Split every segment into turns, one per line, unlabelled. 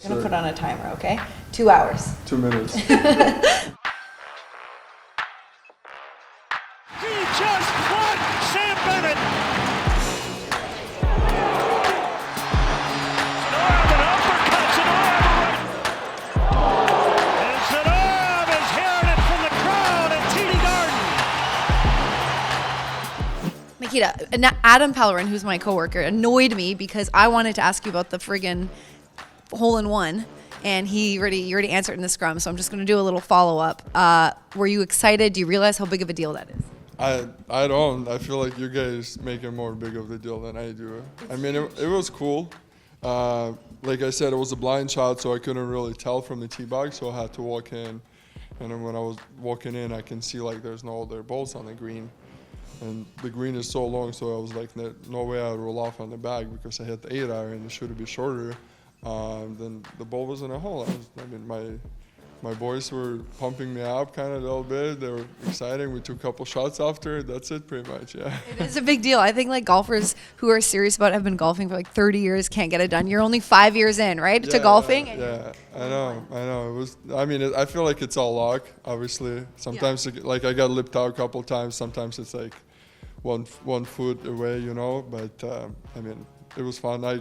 I'm going to put on a timer, okay? 2 hours.
2 minutes.
He just caught Sam Bennett. Zadorov and uppercut. Zadorov is hearing it from the crowd at TD Garden.
Nikita, Adam Pellerin, who's my coworker, annoyed me because I wanted to ask you about the friggin' hole-in-one, and you already answered in the scrum, so I'm just going to do a little follow-up. Were you excited? Do you realize how big of a deal that is?
I don't. I feel like you guys make it more big of a deal than I do. I mean, it was cool. Like I said, it was a blind shot, so I couldn't really tell from the tee box, so I had to walk in. And then when I was walking in, I can see like there's no other balls on the green. And the green is so long, so I was like, no way I would roll off on the bag because I hit the 8-iron. It should have been shorter. Then the ball was in a hole. My boys were pumping me up kind of a little bit. They were exciting. We took a couple shots after. That's it pretty much, yeah.
It is a big deal. I think like golfers who are serious about it have been golfing for like 30 years, can't get it done. You're only 5 years in, right, to golfing?
Yeah, I know. It was. I mean, I feel like it's all luck, obviously. Sometimes, like I got lipped out a couple times. Sometimes it's like one foot away, you know. But I mean, it was fun. I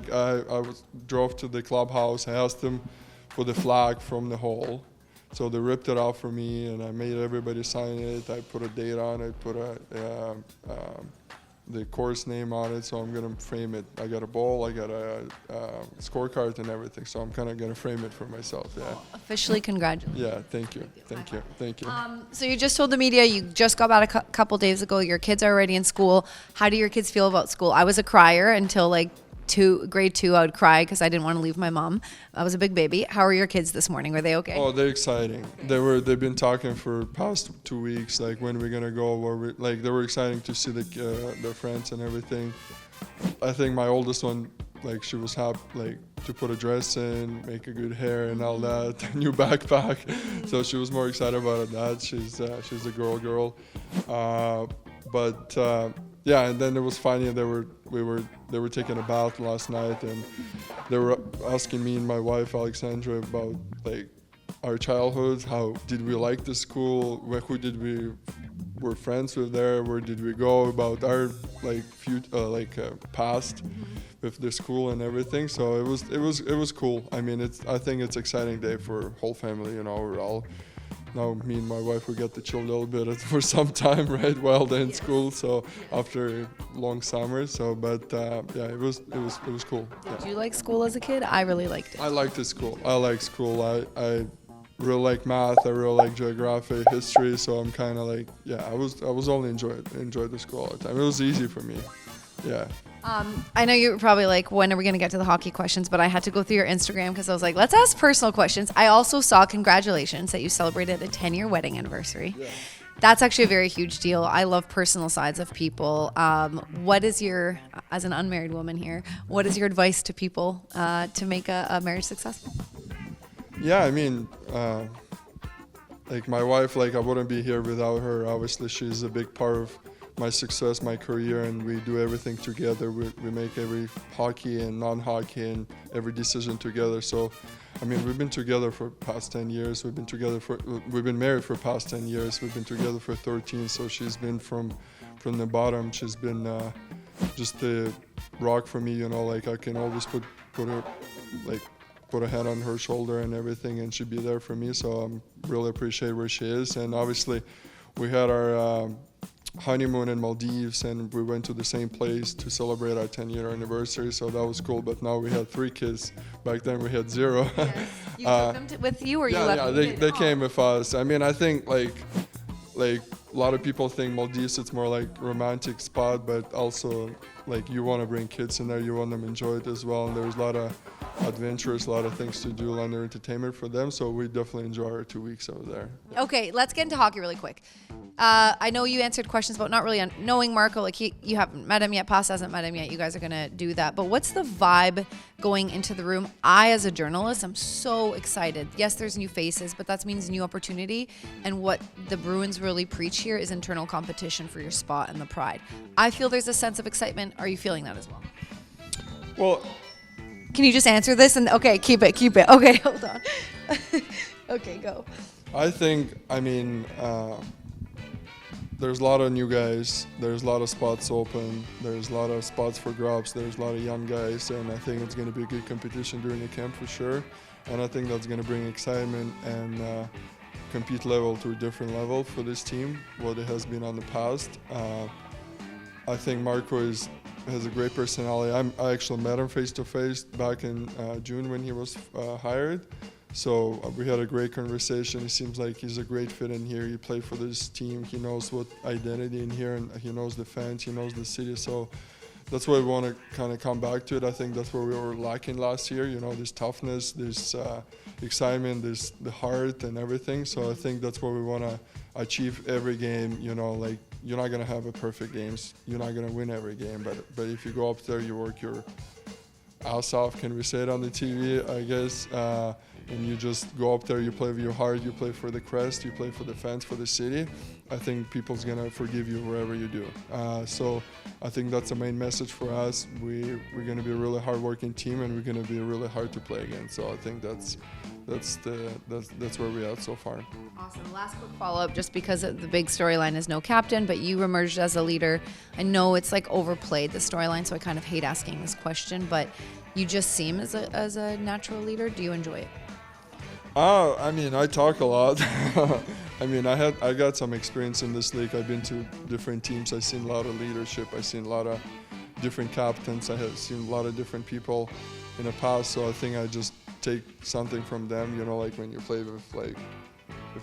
drove to the clubhouse. I asked them for the flag from the hole. So they ripped it off for me, and I made everybody sign it. I put a date on it, put the course name on it, so I'm going to frame it. I got a ball, I got a scorecard and everything, so I'm kind of going to frame it for myself, yeah.
Well, officially congratulations.
Yeah, thank you.
So you just told the media you just got back a couple days ago. Your kids are already in school. How do your kids feel about school? I was a crier until like grade 2. I would cry because I didn't want to leave my mom. I was a big baby. How are your kids this morning? Were they okay?
Oh, they're exciting. They've been talking for past 2 weeks, like when we're gonna go. They were exciting to see their friends and everything. I think my oldest one, like she was happy, like to put a dress in, make a good hair and all that, new backpack. So she was more excited about that. She's a girl. Yeah, and then it was funny. They were taking a bath last night, and they were asking me and my wife Alexandra about like our childhood. How did we like the school? Who did we were friends with there? Where did we go? About our past with the school and everything. So it was cool. I mean, I think it's exciting day for whole family. You know, we're all. Now me and my wife, we get to chill a little bit for some time, right, while they're in school. So after a long summer, yeah, it was cool. Yeah.
Did you like school as a kid? I really liked it.
I liked the school. I like school. I really like math. I really like geography, history. So I'm kind of like, yeah, I was only enjoyed the school all the time. It was easy for me. Yeah.
I know you were probably like, when are we going to get to the hockey questions? But I had to go through your Instagram because I was like, let's ask personal questions. I also saw, congratulations, that you celebrated a 10-year wedding anniversary. Yeah. That's actually a very huge deal. I love personal sides of people. What is as an unmarried woman here, what is your advice to people to make a marriage successful?
Yeah, I mean, like my wife, like I wouldn't be here without her. Obviously, she's a big part of my success, my career, and we do everything together. We make every hockey and non-hockey and every decision together. So, I mean, we've been together for past 10 years. We've been married for past 10 years. We've been together for 13. So she's been from the bottom. She's been just the rock for me. You know, like I can always put a hand on her shoulder and everything, and she'd be there for me. So I'm really appreciate where she is. And obviously, we had our honeymoon in Maldives, and we went to the same place to celebrate our 10-year anniversary, so that was cool. But now we had 3 kids. Back then we had 0.
Yes. You took them with you, or you left them?
Yeah, they came with us. I mean, I think like a lot of people think Maldives it's more like romantic spot, but also like you want to bring kids in there, you want them to enjoy it as well, and there's a lot of adventures, a lot of things to do, a lot of entertainment for them, so we definitely enjoy our 2 weeks over there. Yeah.
Okay, let's get into hockey really quick. I know you answered questions about not really knowing Marco, like you haven't met him yet, Paz hasn't met him yet, you guys are going to do that, but what's the vibe going into the room? I, as a journalist, I'm so excited. Yes, there's new faces, but that means new opportunity, and what the Bruins really preach here is internal competition for your spot and the pride. I feel there's a sense of excitement. Are you feeling that as well?
Well,
Can you just answer this? And okay, keep it. Okay, hold on. Okay, go.
I think, I mean, there's a lot of new guys. There's a lot of spots open. There's a lot of spots for grabs. There's a lot of young guys, and I think it's going to be a good competition during the camp for sure. And I think that's going to bring excitement and compete level to a different level for this team, what it has been on the past. I think Marco has a great personality. I actually met him face to face back in June when he was hired. So we had a great conversation. It seems like he's a great fit in here. He played for this team. He knows what identity in here, and he knows the fans. He knows the city. So that's why we want to kind of come back to it. I think that's where we were lacking last year. You know, this toughness, this excitement, the heart, and everything. So I think that's what we want to achieve every game. You know, like you're not gonna have a perfect games. You're not gonna win every game, but if you go up there, you work your ass off. Can we say it on the TV? I guess. And you just go up there, you play with your heart, you play for the crest, you play for the fans, for the city. I think people's gonna forgive you wherever you do. So I think that's the main message for us. We're gonna be a really hard-working team, and we're gonna be really hard to play against. So I think that's where we're at so far.
Awesome. Last quick follow-up, just because the big storyline is no captain, but you emerged as a leader. I know it's like overplayed, the storyline, so I kind of hate asking this question, but you just seem as a natural leader. Do you enjoy it?
I mean, I talk a lot. I mean, I got some experience in this league. I've been to different teams. I've seen a lot of leadership. I've seen a lot of different captains. I have seen a lot of different people in the past. So I think I just take something from them. You know, like when you play with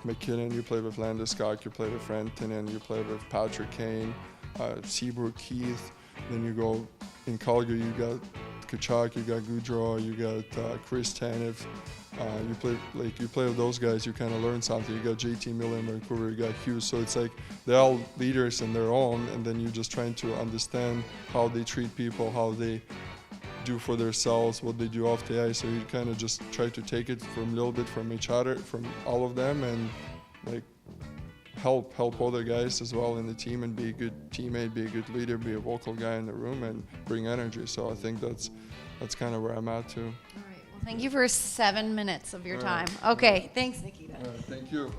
McKinnon, you play with Landeskog, you play with Rantanen, you play with Patrick Kane, Seabrook, Keith. Then you go in Calgary, you got Tkachuk, you got Gaudreau, you got Chris Tanev. You play with those guys, you kind of learn something. You got JT Miller in Vancouver, you got Hughes. So it's like they're all leaders in their own, and then you're just trying to understand how they treat people, how they do for themselves, what they do off the ice. So you kind of just try to take it from a little bit from each other, from all of them, and like help other guys as well in the team, and be a good teammate, be a good leader, be a vocal guy in the room, and bring energy. So I think that's kind of where I'm at too.
All right. Well, thank you for 7 minutes of your time. Okay. Thanks, Nikita.
Thank you.